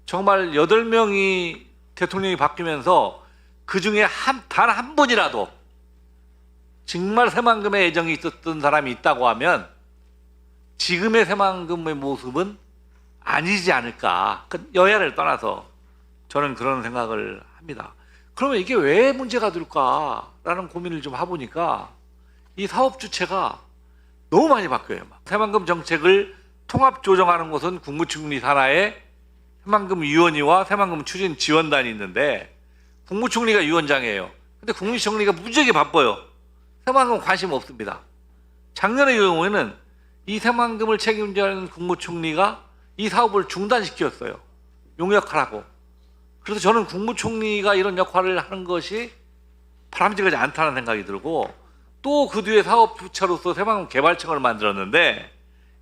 정말 8명이 대통령이 바뀌면서 그중에 단 한 분이라도 정말 새만금에 애정이 있었던 사람이 있다고 하면 지금의 새만금의 모습은 아니지 않을까. 여야를 떠나서 저는 그런 생각을 합니다. 그러면 이게 왜 문제가 될까라는 고민을 좀 해보니까 이 사업 주체가 너무 많이 바뀌어요. 새만금 정책을 통합 조정하는 곳은 국무총리 산하에 새만금 위원회와 새만금 추진 지원단이 있는데 국무총리가 위원장이에요. 근데 국무총리가 무지하게 바빠요. 새만금 관심 없습니다. 작년의 경우에는 이 새만금을 책임지는 국무총리가 이 사업을 중단시켰어요. 용역하라고. 그래서 저는 국무총리가 이런 역할을 하는 것이 바람직하지 않다는 생각이 들고, 또 그 뒤에 사업부처로서 새만금 개발청을 만들었는데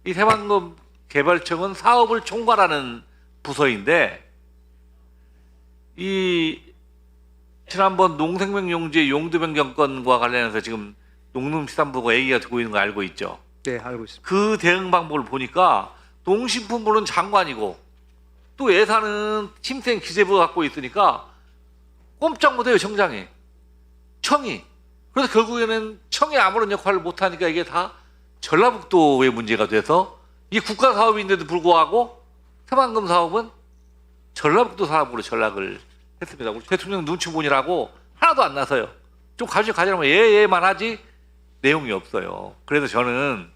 이 새만금 개발청은 사업을 총괄하는 부서인데, 이 지난번 농생명용지의 용도 변경권과 관련해서 지금 농림수산부가 얘기가 되고 있는 거 알고 있죠? 네, 알고 있습니다. 그 대응 방법을 보니까 농식품부는 장관이고 또 예산은 팀생 기재부가 갖고 있으니까 꼼짝 못해요. 청장이, 청이. 그래서 결국에는 청이 아무런 역할을 못하니까 이게 다 전라북도의 문제가 돼서, 이게 국가 사업인데도 불구하고 새만금 사업은 전라북도 사업으로 전락을 했습니다. 우리 대통령 눈치 보느라고 하나도 안 나서요. 좀 가져가려면 예만 하지 내용이 없어요. 그래서 저는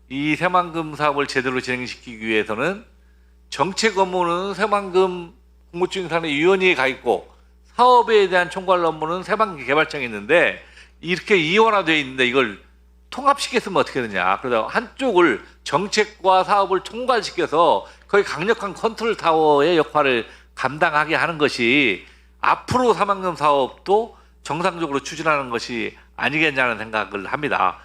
이 새만금 사업을 제대로 진행시키기 위해서는 정책 업무는 새만금 국무총리산하 위원회에 가 있고 사업에 대한 총괄 업무는 새만금 개발청에 있는데, 이렇게 이원화되어 있는데 이걸 통합시켰으면 어떻게 되냐. 그래서 한쪽을 정책과 사업을 총괄시켜서 거의 강력한 컨트롤 타워의 역할을 감당하게 하는 것이 앞으로 새만금 사업도 정상적으로 추진하는 것이 아니겠냐는 생각을 합니다.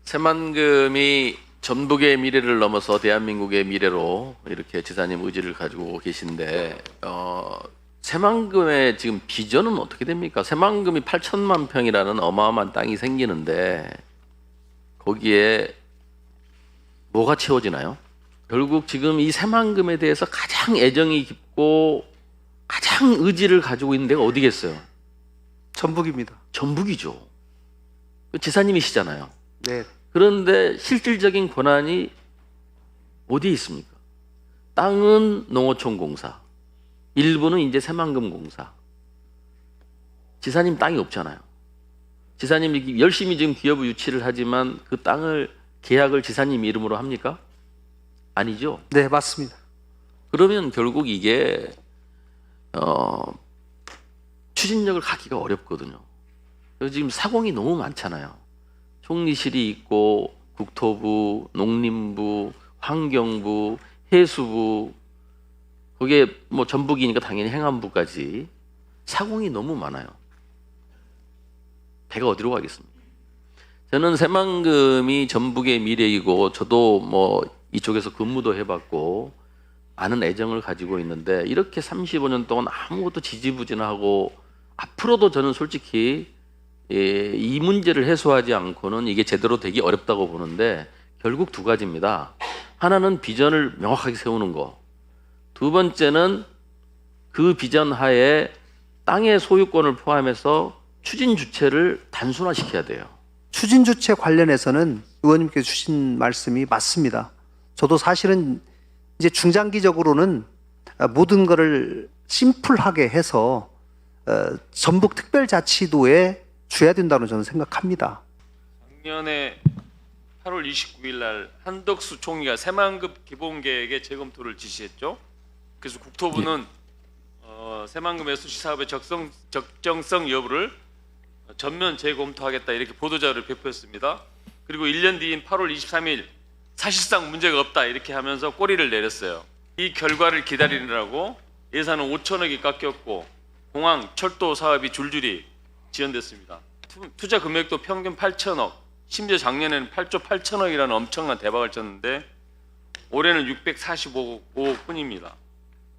새만금이 전북의 미래를 넘어서 대한민국의 미래로 이렇게 지사님 의지를 가지고 계신데, 새만금의 지금 비전은 어떻게 됩니까? 새만금이 8천만 평이라는 어마어마한 땅이 생기는데 거기에 뭐가 채워지나요? 결국 지금 이 새만금에 대해서 가장 애정이 깊고 가장 의지를 가지고 있는 데가 어디겠어요? 전북입니다. 전북이죠. 지사님이시잖아요. 네. 그런데 실질적인 권한이 어디에 있습니까? 땅은 농어촌공사, 일부는 이제 새만금공사. 지사님 땅이 없잖아요. 지사님이 열심히 지금 기업을 유치를 하지만 그 땅을 계약을 지사님 이름으로 합니까? 아니죠. 네, 맞습니다. 그러면 결국 이게 추진력을 갖기가 어렵거든요. 그래서 지금 사공이 너무 많잖아요. 총리실이 있고 국토부, 농림부, 환경부, 해수부, 거기에 뭐 전북이니까 당연히 행안부까지 사공이 너무 많아요. 배가 어디로 가겠습니까? 저는 새만금이 전북의 미래이고, 저도 뭐 이쪽에서 근무도 해봤고 많은 애정을 가지고 있는데, 이렇게 35년 동안 아무것도 지지부진하고 앞으로도 저는 솔직히 이 문제를 해소하지 않고는 이게 제대로 되기 어렵다고 보는데, 결국 두 가지입니다. 하나는 비전을 명확하게 세우는 거, 두 번째는 그 비전 하에 땅의 소유권을 포함해서 추진 주체를 단순화시켜야 돼요. 추진 주체 관련해서는 의원님께서 주신 말씀이 맞습니다. 저도 사실은 이제 중장기적으로는 모든 것을 심플하게 해서 전북 특별자치도에 줘야 된다고 저는 생각합니다. 작년에 8월 29일 날 한덕수 총리가 새만금 기본계획의 재검토를 지시했죠. 그래서 국토부는 새만금 SOC 사업의 적정성 여부를 전면 재검토하겠다, 이렇게 보도자료를 배포했습니다. 그리고 1년 뒤인 8월 23일 사실상 문제가 없다 이렇게 하면서 꼬리를 내렸어요. 이 결과를 기다리느라고 예산은 5천억이 깎였고 공항, 철도 사업이 줄줄이 지연됐습니다. 투자 금액도 평균 8천억, 심지어 작년에는 8조 8천억이라는 엄청난 대박을 쳤는데 올해는 645억 뿐입니다.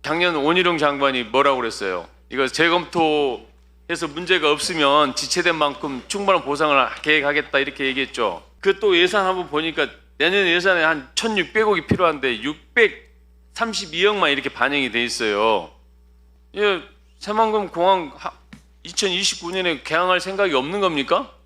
작년 원희룡 장관이 뭐라고 그랬어요? 이거 재검토해서 문제가 없으면 지체된 만큼 충분한 보상을 계획하겠다 이렇게 얘기했죠. 그 또 예산 한번 보니까 내년 예산에 한 1,600억이 필요한데 632억만 이렇게 반영이 돼 있어요. 새만금 공항 2029년에 개항할 생각이 없는 겁니까?